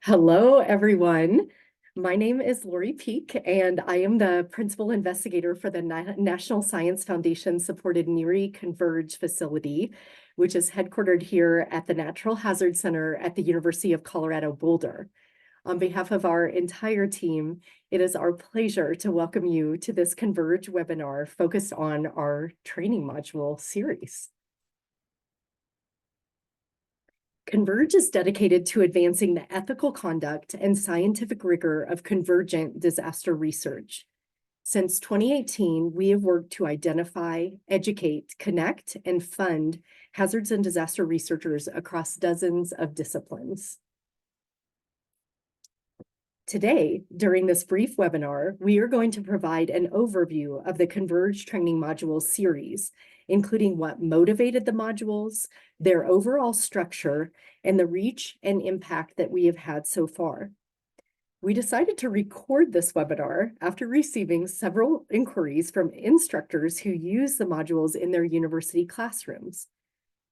Hello, everyone. My name is Lori Peak, and I am the principal investigator for the National Science Foundation supported NERI CONVERGE facility, which is headquartered here at the Natural Hazard Center at the University of Colorado Boulder. On behalf of our entire team, it is our pleasure to welcome you to this CONVERGE webinar focused on our training module series. CONVERGE is dedicated to advancing the ethical conduct and scientific rigor of convergent disaster research. Since 2018, we have worked to identify, educate, connect, and fund hazards and disaster researchers across dozens of disciplines. Today, during this brief webinar, we are going to provide an overview of the CONVERGE Training Module series, including what motivated the modules, their overall structure, and the reach and impact that we have had so far. We decided to record this webinar after receiving several inquiries from instructors who use the modules in their university classrooms.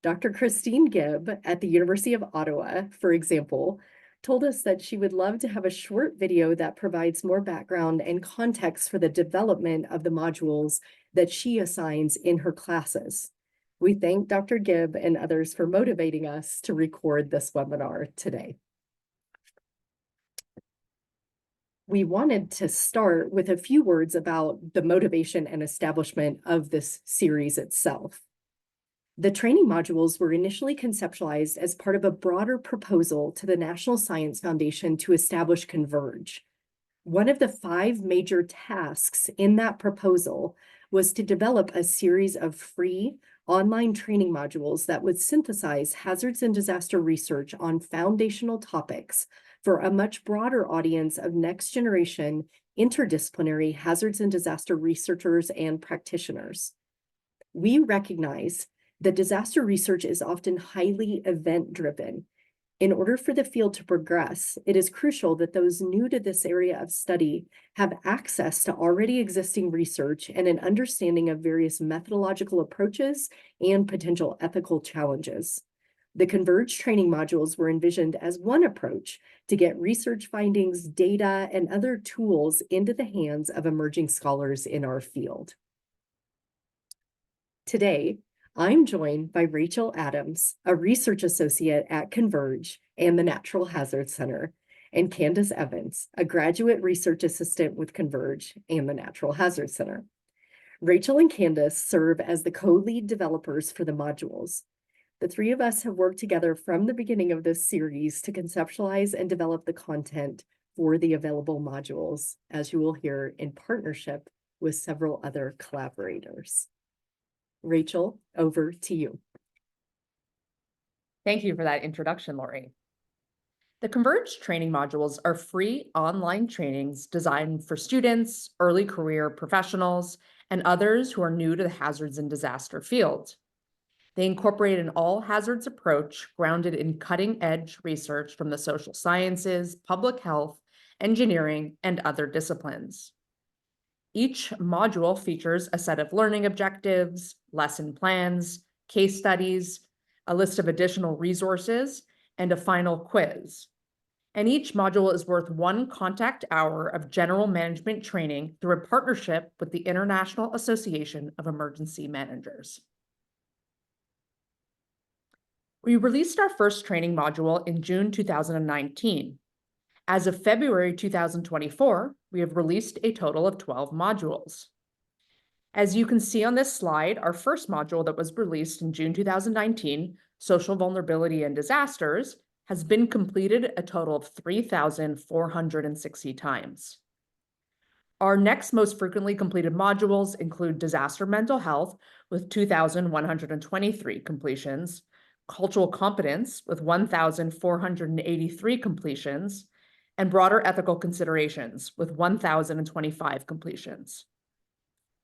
Dr. Christine Gibb at the University of Ottawa, for example, told us that she would love to have a short video that provides more background and context for the development of the modules that she assigns in her classes. We thank Dr. Gibb and others for motivating us to record this webinar today. We wanted to start with a few words about the motivation and establishment of this series itself. The training modules were initially conceptualized as part of a broader proposal to the National Science Foundation to establish CONVERGE. One of the 5 major tasks in that proposal was to develop a series of free online training modules that would synthesize hazards and disaster research on foundational topics for a much broader audience of next-generation interdisciplinary hazards and disaster researchers and practitioners. We recognize that disaster research is often highly event-driven. In order for the field to progress, it is crucial that those new to this area of study have access to already existing research and an understanding of various methodological approaches and potential ethical challenges. The CONVERGE training modules were envisioned as one approach to get research findings, data, and other tools into the hands of emerging scholars in our field. Today, I'm joined by Rachel Adams, a research associate at CONVERGE and the Natural Hazard Center, and Candace Evans, a graduate research assistant with CONVERGE and the Natural Hazard Center. Rachel and Candace serve as the co-lead developers for the modules. The 3 of us have worked together from the beginning of this series to conceptualize and develop the content for the available modules, as you will hear, in partnership with several other collaborators. Rachel, over to you. Thank you for that introduction, Lori. The CONVERGE training modules are free online trainings designed for students, early career professionals, and others who are new to the hazards and disaster field. They incorporate an all-hazards approach grounded in cutting-edge research from the social sciences, public health, engineering, and other disciplines. Each module features a set of learning objectives, lesson plans, case studies, a list of additional resources, and a final quiz. And each module is worth 1 contact hour of general management training through a partnership with the International Association of Emergency Managers. We released our first training module in June 2019. As of February 2024, we have released a total of 12 modules. As you can see on this slide, our first module that was released in June 2019, Social Vulnerability and Disasters, has been completed a total of 3,460 times. Our next most frequently completed modules include Disaster Mental Health with 2,123 completions, Cultural Competence with 1,483 completions, and Broader Ethical Considerations with 1,025 completions.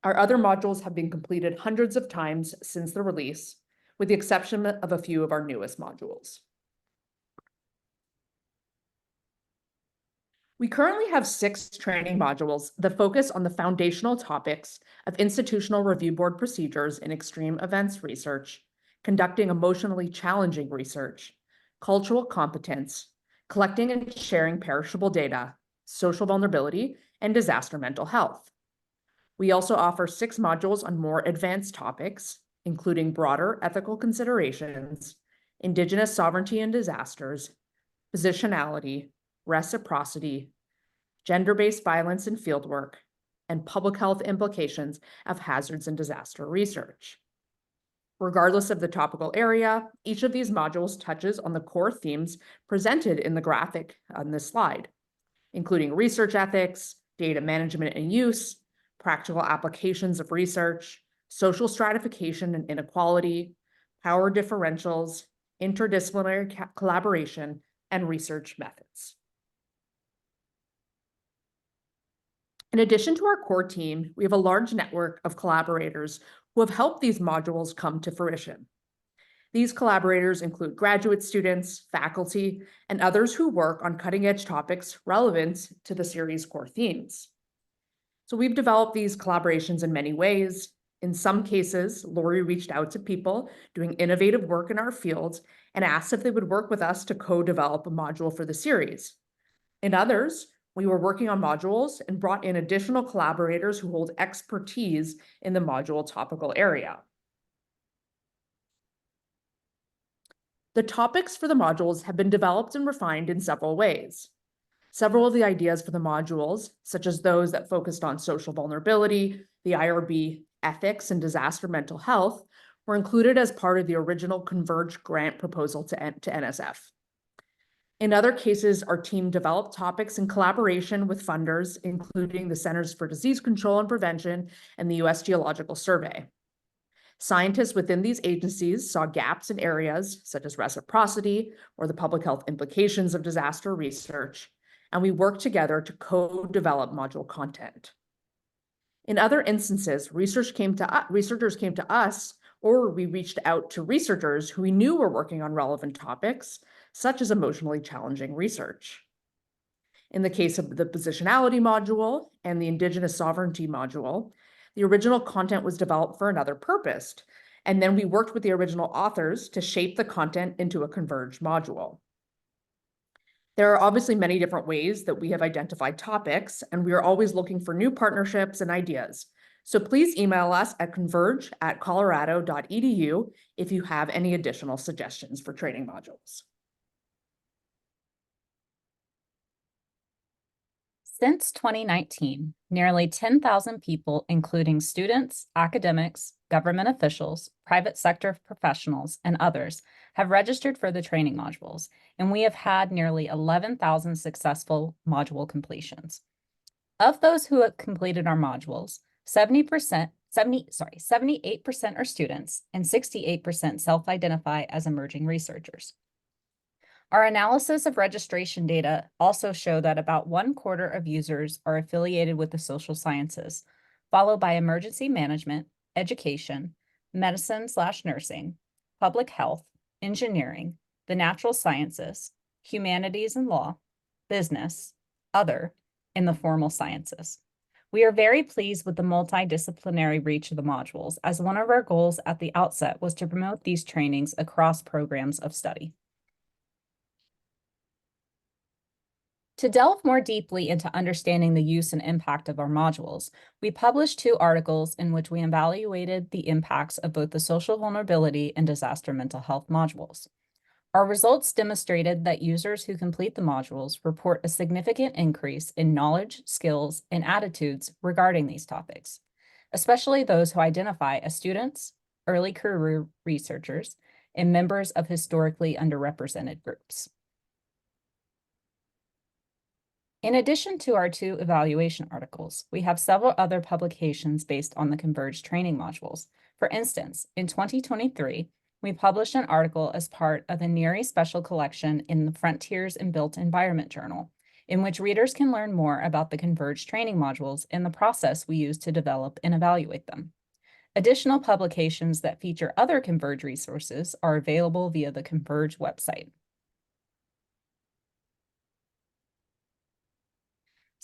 Our other modules have been completed hundreds of times since the release, with the exception of a few of our newest modules. We currently have 6 training modules that focus on the foundational topics of institutional review board procedures in extreme events research, conducting emotionally challenging research, cultural competence, collecting and sharing perishable data, social vulnerability, and disaster mental health. We also offer 6 modules on more advanced topics, including broader ethical considerations, Indigenous sovereignty and disasters, positionality, reciprocity, gender-based violence in fieldwork, and public health implications of hazards and disaster research. Regardless of the topical area, each of these modules touches on the core themes presented in the graphic on this slide, including research ethics, data management and use, practical applications of research, social stratification and inequality, power differentials, interdisciplinary collaboration, and research methods. In addition to our core team, we have a large network of collaborators who have helped these modules come to fruition. These collaborators include graduate students, faculty, and others who work on cutting-edge topics relevant to the series' core themes. So we've developed these collaborations in many ways. In some cases, Lori reached out to people doing innovative work in our field and asked if they would work with us to co-develop a module for the series. In others, we were working on modules and brought in additional collaborators who hold expertise in the module topical area. The topics for the modules have been developed and refined in several ways. Several of the ideas for the modules, such as those that focused on social vulnerability, the IRB, ethics, and disaster mental health, were included as part of the original CONVERGE grant proposal to NSF. In other cases, our team developed topics in collaboration with funders, including the Centers for Disease Control and Prevention and the U.S. Geological Survey. Scientists within these agencies saw gaps in areas such as reciprocity or the public health implications of disaster research, and we worked together to co-develop module content. In other instances, researchers came to us, or we reached out to researchers who we knew were working on relevant topics, such as emotionally challenging research. In the case of the positionality module and the Indigenous sovereignty module, the original content was developed for another purpose, and then we worked with the original authors to shape the content into a CONVERGE module. There are obviously many different ways that we have identified topics, and we are always looking for new partnerships and ideas. So please email us at converge@colorado.edu if you have any additional suggestions for training modules. Since 2019, nearly 10,000 people, including students, academics, government officials, private sector professionals, and others, have registered for the training modules, and we have had nearly 11,000 successful module completions. Of those who have completed our modules, 78% are students, and 68% self-identify as emerging researchers. Our analysis of registration data also show that about 1/4 of users are affiliated with the social sciences, followed by emergency management, education, medicine/nursing, public health, engineering, the natural sciences, humanities and law, business, other, and the formal sciences. We are very pleased with the multidisciplinary reach of the modules, as one of our goals at the outset was to promote these trainings across programs of study. To delve more deeply into understanding the use and impact of our modules, we published 2 articles in which we evaluated the impacts of both the social vulnerability and disaster mental health modules. Our results demonstrated that users who complete the modules report a significant increase in knowledge, skills, and attitudes regarding these topics, especially those who identify as students, early career researchers, and members of historically underrepresented groups. In addition to our 2 evaluation articles, we have several other publications based on the CONVERGE training modules. For instance, in 2023, we published an article as part of the NERI Special Collection in the Frontiers in Built Environment Journal, in which readers can learn more about the CONVERGE training modules and the process we use to develop and evaluate them. Additional publications that feature other CONVERGE resources are available via the CONVERGE website.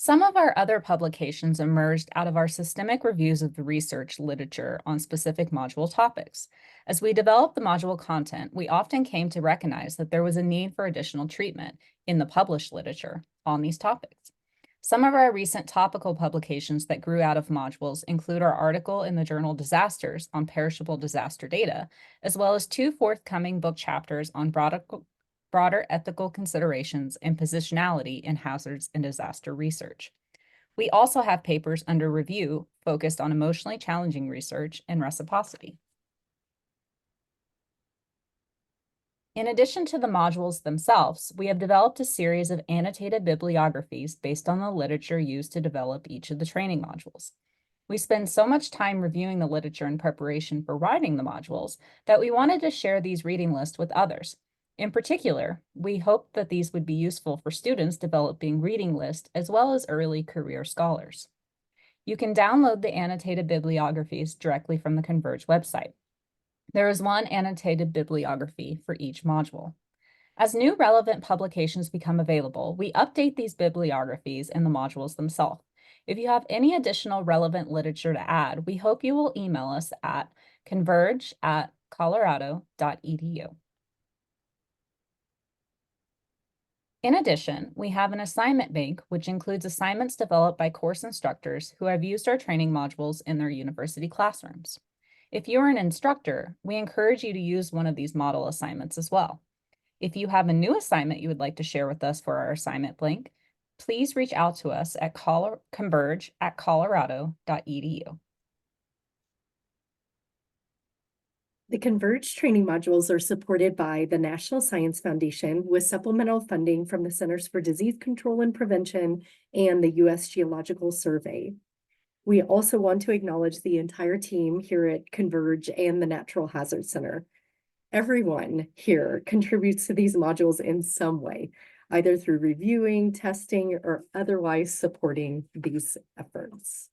Some of our other publications emerged out of our systemic reviews of the research literature on specific module topics. As we developed the module content, we often came to recognize that there was a need for additional treatment in the published literature on these topics. Some of our recent topical publications that grew out of modules include our article in the journal Disasters on perishable disaster data, as well as 2 forthcoming book chapters on broader ethical considerations and positionality in hazards and disaster research. We also have papers under review focused on emotionally challenging research and reciprocity. In addition to the modules themselves, we have developed a series of annotated bibliographies based on the literature used to develop each of the training modules. We spend so much time reviewing the literature in preparation for writing the modules that we wanted to share these reading lists with others. In particular, we hope that these would be useful for students developing reading lists as well as early career scholars. You can download the annotated bibliographies directly from the CONVERGE website. There is one annotated bibliography for each module. As new relevant publications become available, we update these bibliographies in the modules themselves. If you have any additional relevant literature to add, we hope you will email us at converge@colorado.edu. In addition, we have an assignment bank, which includes assignments developed by course instructors who have used our training modules in their university classrooms. If you're an instructor, we encourage you to use one of these model assignments as well. If you have a new assignment you would like to share with us for our assignment bank, please reach out to us at converge@colorado.edu. The CONVERGE training modules are supported by the National Science Foundation with supplemental funding from the Centers for Disease Control and Prevention and the U.S. Geological Survey. We also want to acknowledge the entire team here at CONVERGE and the Natural Hazard Center. Everyone here contributes to these modules in some way, either through reviewing, testing, or otherwise supporting these efforts.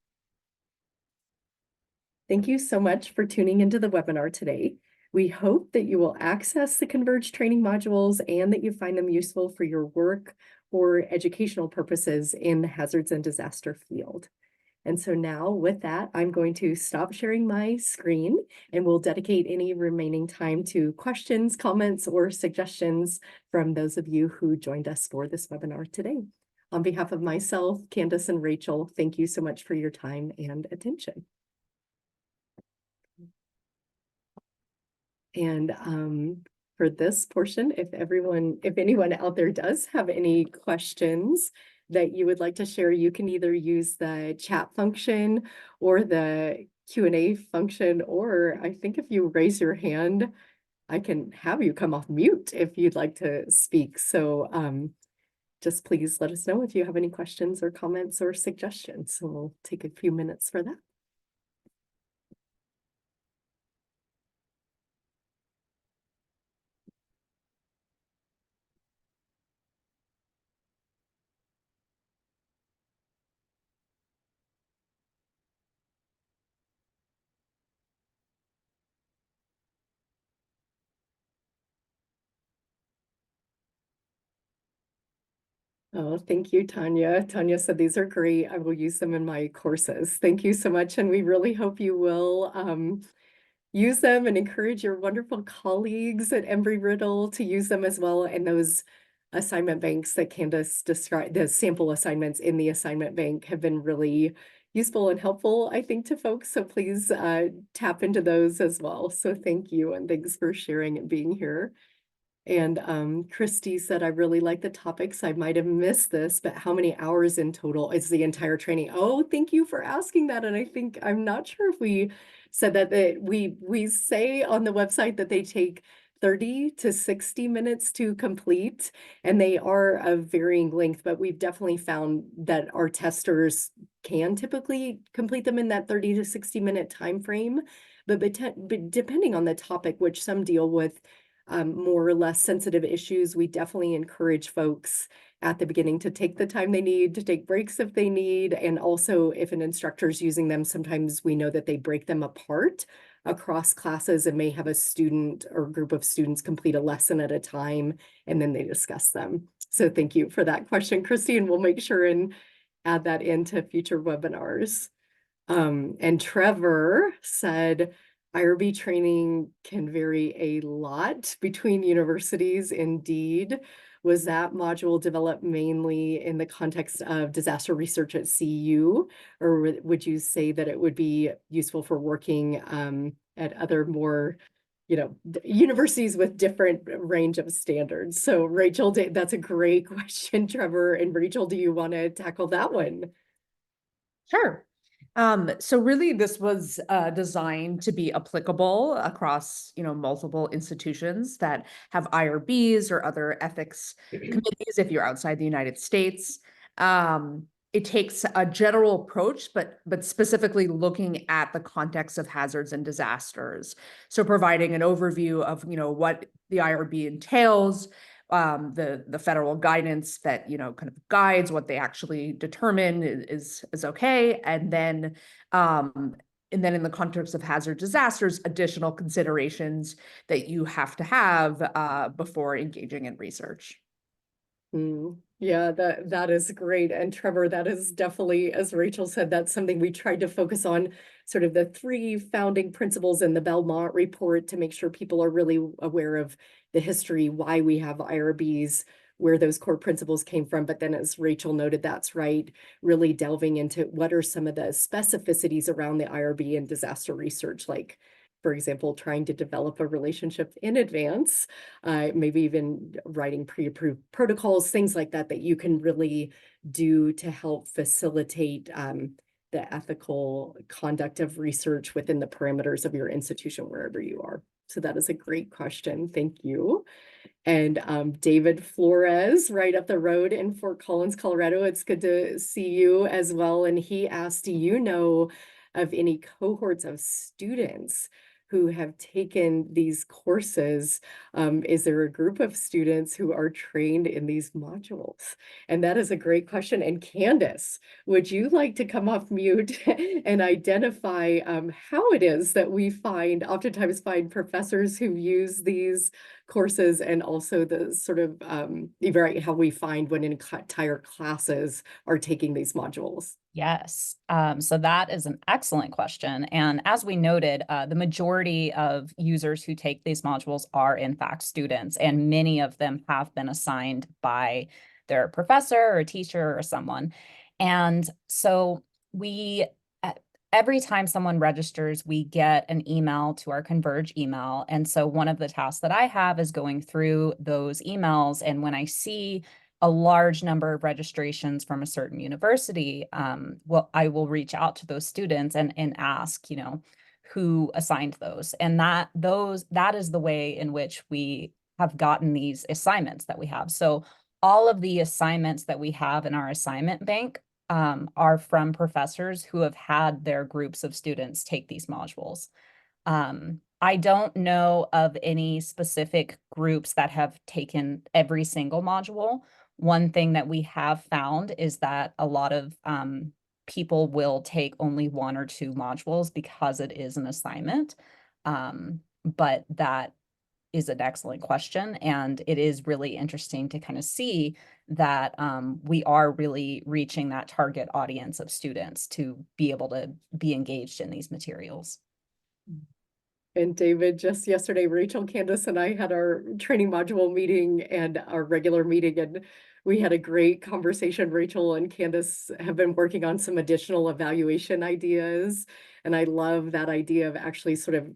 Thank you so much for tuning into the webinar today. We hope that you will access the CONVERGE training modules and that you find them useful for your work or educational purposes in the hazards and disaster field. And so now with that, I'm going to stop sharing my screen and we'll dedicate any remaining time to questions, comments, or suggestions from those of you who joined us for this webinar today. On behalf of myself, Candace, and Rachel, thank you so much for your time and attention. And for this portion, if anyone out there does have any questions that you would like to share, you can either use the chat function or the Q&A function, or I think if you raise your hand, I can have you come off mute if you'd like to speak. So just please let us know if you have any questions or comments or suggestions. So we'll take a few minutes for that. Oh, thank you, Tanya. Tanya said these are great. I will use them in my courses. Thank you so much. And we really hope you will use them and encourage your wonderful colleagues at Embry-Riddle to use them as well. And those assignment banks that Candace described, the sample assignments in the assignment bank have been really useful and helpful, I think, to folks. So please tap into those as well. So thank you. And thanks for sharing and being here. And Christy said, I really like the topics. I might have missed this, but how many hours in total is the entire training? Oh, thank you for asking that. And I think, I'm not sure if we said that, we say on the website that they take 30 to 60 minutes to complete, and they are of varying length, but we've definitely found that our testers can typically complete them in that 30 to 60 minute time frame. But depending on the topic, which some deal with more or less sensitive issues, we definitely encourage folks at the beginning to take the time they need, to take breaks if they need. And also if an instructor is using them, sometimes we know that they break them apart across classes and may have a student or group of students complete a lesson at a time, and then they discuss them. So thank you for that question, Christy, and we'll make sure and add that into future webinars. And Trevor said, IRB training can vary a lot between universities. Indeed, was that module developed mainly in the context of disaster research at CU, or would you say that it would be useful for working at other more, universities with different range of standards? So Rachel, that's a great question, Trevor. And Rachel, do you want to tackle that one? Sure. So really this was designed to be applicable across, multiple institutions that have IRBs or other ethics committees if you're outside the United States. It takes a general approach, but specifically looking at the context of hazards and disasters. So providing an overview of, what the IRB entails, the federal guidance that kind of guides what they actually determine is okay, and then in the context of hazard disasters, additional considerations that you have to have before engaging in research. Yeah, that is great. And Trevor, that is definitely, as Rachel said, that's something we tried to focus on, sort of the 3 founding principles in the Belmont report to make sure people are really aware of the history, why we have IRBs, where those core principles came from. But then, as Rachel noted, that's right, really delving into what are some of the specificities around the IRB and disaster research, like, for example, trying to develop a relationship in advance, maybe even writing pre-approved protocols, things like that, that you can really do to help facilitate the ethical conduct of research within the parameters of your institution, wherever you are. So that is a great question. Thank you. And David Flores, right up the road in Fort Collins, Colorado. It's good to see you as well. And he asked, do you know of any cohorts of students who have taken these courses? Is there a group of students who are trained in these modules? And that is a great question. And Candace, would you like to come off mute and identify how it is that we oftentimes find professors who use these courses, and also the sort of how we find when entire classes are taking these modules? Yes, so that is an excellent question. And as we noted, the majority of users who take these modules are in fact students, and many of them have been assigned by their professor or teacher or someone. And so every time someone registers, we get an email to our Converge email. And so one of the tasks that I have is going through those emails. And when I see a large number of registrations from a certain university, I will reach out to those students and ask, who assigned those. And that is the way in which we have gotten these assignments that we have. So all of the assignments that we have in our assignment bank are from professors who have had their groups of students take these modules. I don't know of any specific groups that have taken every single module. One thing that we have found is that a lot of people will take only 1 or 2 modules because it is an assignment. But that is an excellent question. And it is really interesting to kind of see that we are really reaching that target audience of students to be able to be engaged in these materials. And David, just yesterday, Rachel, Candace, and I had our training module meeting and our regular meeting, and we had a great conversation. Rachel and Candace have been working on some additional evaluation ideas. And I love that idea of actually sort of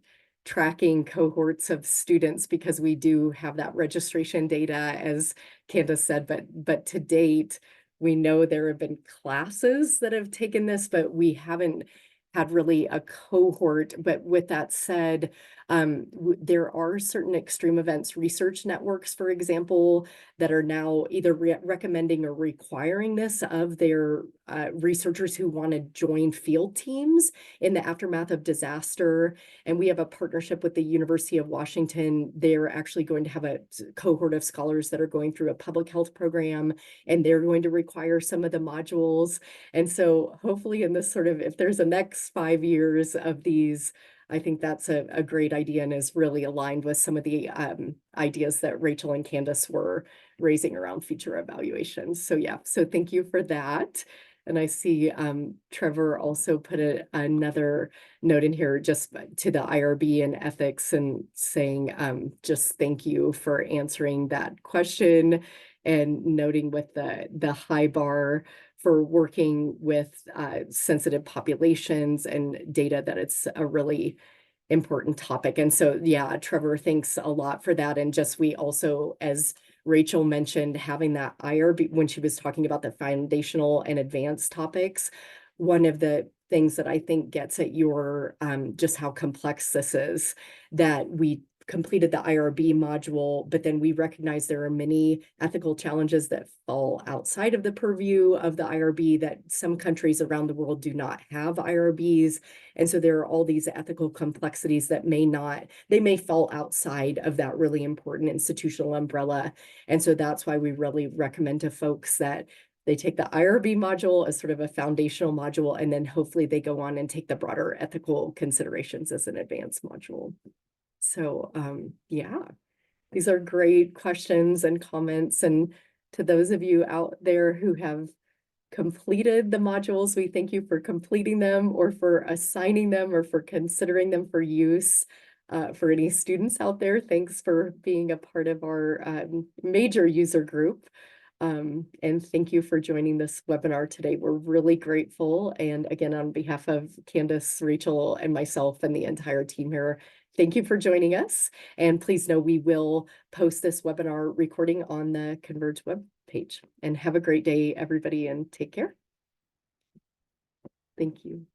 tracking cohorts of students, because we do have that registration data, as Candace said, but to date, we know there have been classes that have taken this, but we haven't had really a cohort. But with that said, there are certain extreme events research networks, for example, that are now either recommending or requiring this of their researchers who want to join field teams in the aftermath of disaster. And we have a partnership with the University of Washington. They're actually going to have a cohort of scholars that are going through a public health program, and they're going to require some of the modules. And so hopefully in this sort of, if there's a next 5 years of these, I think that's a great idea and is really aligned with some of the ideas that Rachel and Candace were raising around future evaluations. So yeah, so thank you for that. And I see Trevor also put another note in here just to the IRB and ethics and saying just thank you for answering that question and noting with the high bar for working with sensitive populations and data that it's a really important topic. And so, yeah, Trevor, thanks a lot for that. And just we also, as Rachel mentioned, having that IRB when she was talking about the foundational and advanced topics, one of the things that I think gets at your just how complex this is, that we completed the IRB module, but then we recognize there are many ethical challenges that fall outside of the purview of the IRB, that some countries around the world do not have IRBs. And so there are all these ethical complexities that they may fall outside of that really important institutional umbrella. And so that's why we really recommend to folks that they take the IRB module as sort of a foundational module, and then hopefully they go on and take the broader ethical considerations as an advanced module. So yeah, these are great questions and comments. And to those of you out there who have completed the modules, we thank you for completing them or for assigning them or for considering them for use. For any students out there, thanks for being a part of our major user group. And thank you for joining this webinar today. We're really grateful. And again, on behalf of Candace, Rachel, and myself and the entire team here, thank you for joining us. And please know we will post this webinar recording on the CONVERGE web page. And have a great day, everybody, and take care. Thank you.